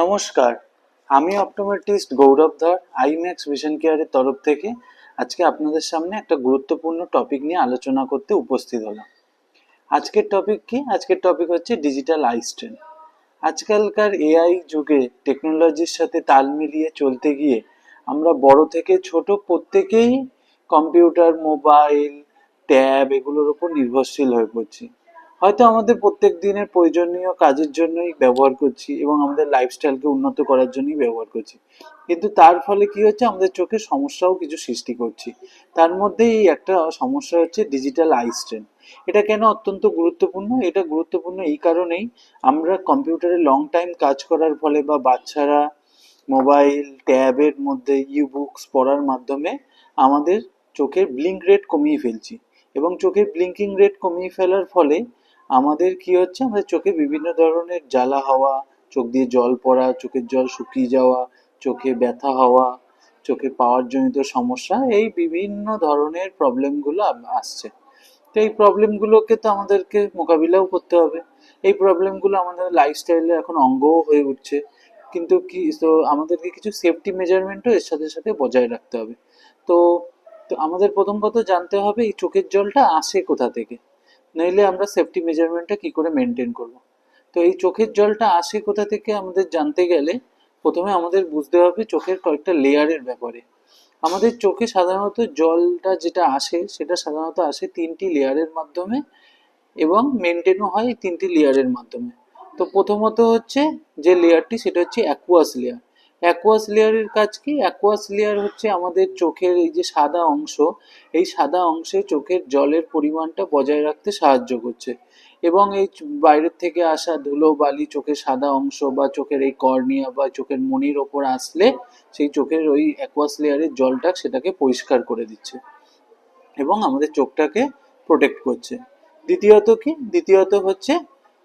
নমস্কার, আমি অপটোমেট্রিস্ট গৌরব ধর আইম্যাক্স ভিশন কেয়ারের তরফ থেকে আজকে আপনাদের সামনে একটা গুরুত্বপূর্ণ টপিক নিয়ে আলোচনা করতে উপস্থিত হলাম। আজকের টপিক কি? আজকের টপিক হচ্ছে ডিজিটাল আই স্ট্রেন। আজকালকার এআই যুগে টেকনোলজির সাথে তাল মিলিয়ে চলতে গিয়ে আমরা বড় থেকে ছোট প্রত্যেকেই কম্পিউটার, মোবাইল, ট্যাব এগুলোর উপর নির্ভরশীল হয়ে পড়ছি। হয়তো আমাদের প্রত্যেক দিনের প্রয়োজনীয় কাজের জন্যই ব্যবহার করছি এবং আমাদের লাইফস্টাইলকে উন্নত করার জন্যই ব্যবহার করছি, কিন্তু তার ফলে কি হচ্ছে, আমাদের চোখের সমস্যাও কিছু সৃষ্টি করছি। তার মধ্যেই একটা সমস্যা হচ্ছে ডিজিটাল আই স্ট্রেন। এটা কেন অত্যন্ত গুরুত্বপূর্ণ? এটা গুরুত্বপূর্ণ এই কারণেই, আমরা কম্পিউটারে লং টাইম কাজ করার ফলে বা বাচ্চারা মোবাইল ট্যাবের মধ্যে বুকস পড়ার মাধ্যমে আমাদের চোখের ব্লিঙ্ক রেট কমিয়ে ফেলছি, এবং চোখের ব্লিঙ্কিং রেট কমিয়ে ফেলার ফলে আমাদের কি হচ্ছে, আমাদের চোখে বিভিন্ন ধরনের জ্বালা হওয়া, চোখ দিয়ে জল পড়া, চোখের জল শুকিয়ে যাওয়া, চোখে ব্যথা হওয়া, চোখে পাওয়ার জনিত সমস্যা, এই বিভিন্ন ধরনের প্রবলেমগুলো আসছে। তো এই প্রবলেমগুলোকে তো আমাদেরকে মোকাবিলাও করতে হবে। এই প্রবলেমগুলো আমাদের লাইফস্টাইলের এখন অঙ্গও হয়ে উঠছে, কিন্তু কি তো আমাদেরকে কিছু সেফটি মেজারমেন্টও এর সাথে সাথে বজায় রাখতে হবে। তো তো আমাদের প্রথম কথা জানতে হবে এই চোখের জলটা আসে কোথা থেকে, নইলে আমরা সেফটি মেজারমেন্টটা কি করে মেনটেন করব। তো এই চোখের জলটা আসে কোথা থেকে আমাদের জানতে গেলে প্রথমে আমাদের বুঝতে হবে চোখের কয়েকটা লেয়ারের ব্যাপারে। আমাদের চোখে সাধারণত জলটা যেটা আসে সেটা সাধারণত আসে তিনটি লেয়ারের মাধ্যমে, এবং মেনটেনও হয় এই তিনটি লেয়ারের মাধ্যমে। তো প্রথমত হচ্ছে যে লেয়ারটি, সেটা হচ্ছে অ্যাকুয়াস লেয়ার। অ্যাকুয়াস লেয়ারের কাজ কি? অ্যাকুয়াস লেয়ার হচ্ছে আমাদের চোখের এই যে সাদা অংশ, এই সাদা অংশে চোখের জলের পরিমাণটা বজায় রাখতে সাহায্য করছে, এবং এই বাইরের থেকে আসা ধুলো বালি চোখের সাদা অংশ বা চোখের এই কর্নিয়া বা চোখের মনির ওপর আসলে সেই চোখের ওই অ্যাকুয়াস লেয়ারের জলটা সেটাকে পরিষ্কার করে দিচ্ছে এবং আমাদের চোখটাকে প্রোটেক্ট করছে। দ্বিতীয়ত কি? দ্বিতীয়ত হচ্ছে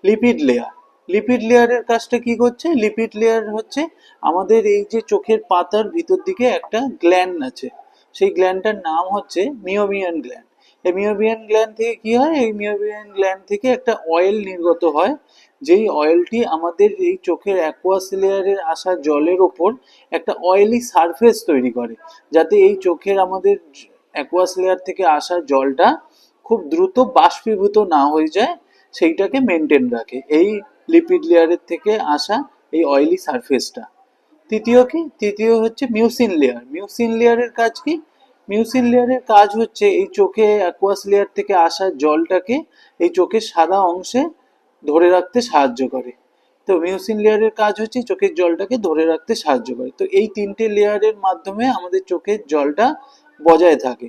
লিপিড লেয়ার। লিপিড লেয়ারের কাজটা কি করছে? লিপিড লেয়ার হচ্ছে আমাদের এই যে চোখের পাতার ভিতর দিকে একটা গ্ল্যান্ড আছে, সেই গ্ল্যান্ডটার নাম হচ্ছে মিওবিয়ান গ্ল্যান্ড। এই মিওবিয়ান গ্ল্যান্ড থেকে কি হয়? এই মিওবিয়ান গ্ল্যান্ড থেকে একটা অয়েল নির্গত হয়, যেই অয়েলটি আমাদের এই চোখের অ্যাকুয়াস লেয়ারের আসা জলের ওপর একটা অয়েলি সারফেস তৈরি করে, যাতে এই চোখের আমাদের অ্যাকুয়াস লেয়ার থেকে আসা জলটা খুব দ্রুত বাষ্পীভূত না হয়ে যায়, সেইটাকে মেনটেন রাখে এই লিপিড লেয়ারের থেকে আসা এই অয়েলি সারফেসটা। তৃতীয় কি? তৃতীয় হচ্ছে মিউসিন লেয়ার। মিউসিন লেয়ারের কাজ কি? মিউসিন লেয়ারের কাজ হচ্ছে এই চোখে অ্যাকুয়াস লেয়ার থেকে আসা জলটাকে এই চোখের সাদা অংশে ধরে রাখতে সাহায্য করে। তো মিউসিন লেয়ারের কাজ হচ্ছে চোখের জলটাকে ধরে রাখতে সাহায্য করে। তো এই তিনটে লেয়ারের মাধ্যমে আমাদের চোখের জলটা বজায় থাকে,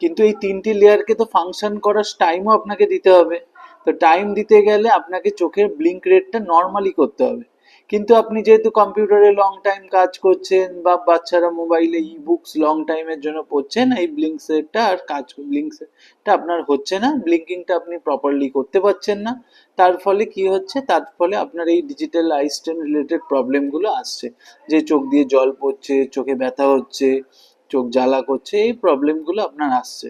কিন্তু এই তিনটি লেয়ারকে তো ফাংশন করার টাইমও আপনাকে দিতে হবে। তো টাইম দিতে গেলে আপনাকে চোখের ব্লিঙ্ক রেটটা নর্মালি করতে হবে, কিন্তু আপনি যেহেতু কম্পিউটারে লং টাইম কাজ করছেন বা বাচ্চারা মোবাইলে বুকস লং টাইমের জন্য পড়ছেন, এই ব্লিঙ্ক সেটটা আর ব্লিঙ্ক সেটটা আপনার হচ্ছে না, ব্লিঙ্কিংটা আপনি প্রপারলি করতে পারছেন না। তার ফলে কি হচ্ছে? তার ফলে আপনার এই ডিজিটাল আই স্ট্রেন রিলেটেড প্রবলেমগুলো আসছে, যে চোখ দিয়ে জল পড়ছে, চোখে ব্যথা হচ্ছে, চোখ জ্বালা করছে, এই প্রবলেমগুলো আপনার আসছে।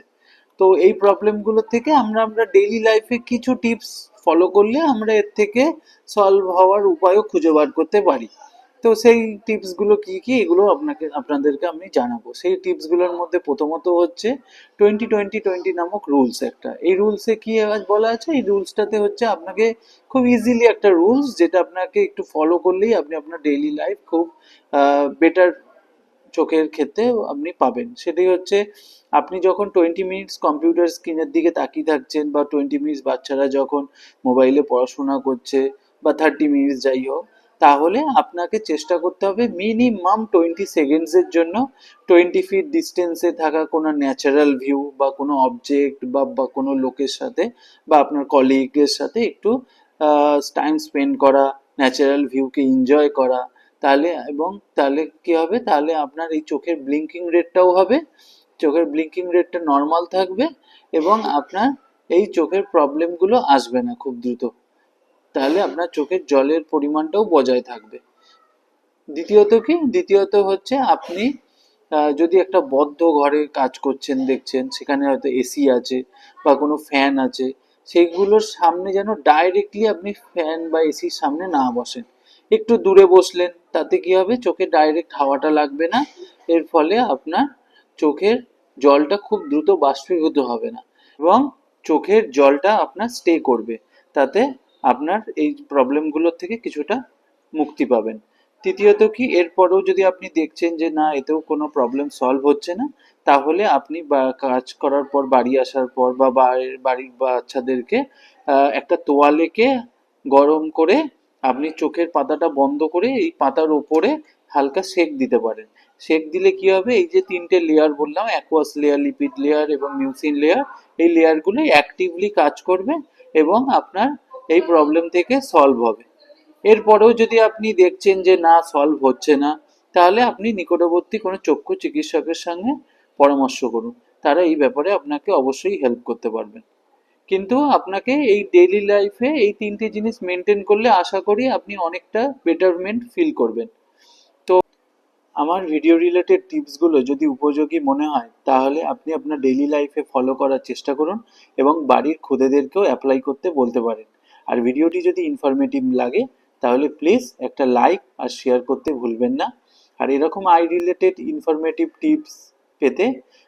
তো এই প্রবলেমগুলো থেকে আমরা ডেইলি লাইফে কিছু টিপস ফলো করলে আমরা এর থেকে সলভ হওয়ার উপায়ও খুঁজে বার করতে পারি। তো সেই টিপসগুলো কি কি, এগুলো আপনাদেরকে আমি জানাবো। সেই টিপসগুলোর মধ্যে প্রথমত হচ্ছে 20-20-20 নামক রুলস একটা। এই রুলসে কি বলা আছে? এই রুলসটাতে হচ্ছে আপনাকে খুব ইজিলি একটা রুলস, যেটা আপনাকে একটু ফলো করলেই আপনি আপনার ডেইলি লাইফ খুব বেটার চোখের ক্ষেত্রে আপনি পাবেন। সেটাই হচ্ছে, আপনি যখন 20 মিনিটস কম্পিউটার স্ক্রিনের দিকে তাকিয়ে থাকছেন, বা 20 মিনিটস বাচ্চারা যখন মোবাইলে পড়াশোনা করছে, বা 30 মিনিটস যাই হোক, তাহলে আপনাকে চেষ্টা করতে হবে মিনিমাম 20 সেকেন্ডসের জন্য 20 ফিট ডিস্টেন্সে থাকা কোনো ন্যাচারাল ভিউ বা কোনো অবজেক্ট বা কোনো লোকের সাথে বা আপনার কলিগের সাথে একটু টাইম স্পেন্ড করা, ন্যাচারাল ভিউকে এনজয় করা। তাহলে এবং তাহলে কি হবে? তাহলে আপনার এই চোখের ব্লিঙ্কিং রেটটাও হবে, চোখের ব্লিঙ্কিং রেটটা নর্মাল থাকবে, এবং আপনার এই চোখের প্রবলেমগুলো আসবে না খুব দ্রুত। তাহলে আপনার চোখের জলের পরিমাণটাও বজায় থাকবে। দ্বিতীয়ত কি? দ্বিতীয়ত হচ্ছে আপনি যদি একটা বদ্ধ ঘরে কাজ করছেন, দেখছেন সেখানে হয়তো এসি আছে বা কোনো ফ্যান আছে, সেইগুলোর সামনে যেন ডাইরেক্টলি আপনি ফ্যান বা এসির সামনে না বসেন। একটু দূরে বসলেন, তাতে কি হবে, চোখে ডাইরেক্ট হাওয়াটা লাগবে না, এর ফলে আপনার চোখের জলটা খুব দ্রুত বাষ্পীভূত হবে না এবং চোখের জলটা আপনার স্টে করবে, তাতে আপনার এই প্রবলেমগুলোর থেকে কিছুটা মুক্তি পাবেন। তৃতীয়ত কি, এরপরেও যদি আপনি দেখছেন যে না এতেও কোনো প্রবলেম সলভ হচ্ছে না, তাহলে আপনি কাজ করার পর বাড়ি আসার পর বা বাড়ির বাচ্চাদেরকে একটা তোয়ালেকে গরম করে আপনি চোখের পাতাটা বন্ধ করে এই পাতার ওপরে হালকা সেক দিতে পারেন। সেক দিলে কি হবে, এই যে তিনটে লেয়ার বললাম, অ্যাকুয়াস লেয়ার, লিপিড লেয়ার এবং মিউসিন লেয়ার, এই লেয়ারগুলো অ্যাক্টিভলি কাজ করবে এবং আপনার এই প্রবলেম থেকে সলভ হবে। এরপরেও যদি আপনি দেখছেন যে না সলভ হচ্ছে না, তাহলে আপনি নিকটবর্তী কোনো চক্ষু চিকিৎসকের সঙ্গে পরামর্শ করুন, তারা এই ব্যাপারে আপনাকে অবশ্যই হেল্প করতে পারবেন। কিন্তু আপনাকে এই ডেইলি লাইফে এই তিনটে জিনিস মেনটেন করলে আশা করি আপনি অনেকটা বেটারমেন্ট ফিল করবেন। তো আমার ভিডিও রিলেটেড টিপসগুলো যদি উপযোগী মনে হয়, তাহলে আপনি আপনার ডেইলি লাইফে ফলো করার চেষ্টা করুন এবং বাড়ির খুদেদেরকেও অ্যাপ্লাই করতে বলতে পারেন। আর ভিডিওটি যদি ইনফরমেটিভ লাগে, তাহলে প্লিজ একটা লাইক আর শেয়ার করতে ভুলবেন না। আর এরকম আই রিলেটেড ইনফরমেটিভ টিপস পেতে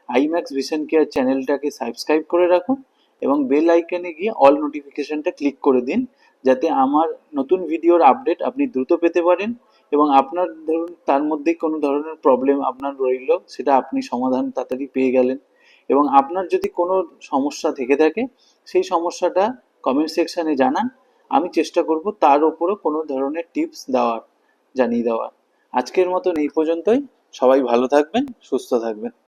আইম্যাক্স ভিশন কেয়ার চ্যানেলটাকে সাবস্ক্রাইব করে রাখুন এবং বেল আইকনে গিয়ে অল নোটিফিকেশনটা ক্লিক করে দিন, যাতে আমার নতুন ভিডিওর আপডেট আপনি দ্রুত পেতে পারেন এবং আপনার ধরুন তার মধ্যে কোনো ধরনের প্রবলেম আপনার রইল, সেটা আপনি সমাধান তাড়াতাড়ি পেয়ে গেলেন। এবং আপনার যদি কোনো সমস্যা থেকে থাকে, সেই সমস্যাটা কমেন্ট সেকশানে জানান, আমি চেষ্টা করব তার ওপরও কোনো ধরনের টিপস জানিয়ে দেওয়ার। আজকের মতন এই পর্যন্তই। সবাই ভালো থাকবেন, সুস্থ থাকবেন।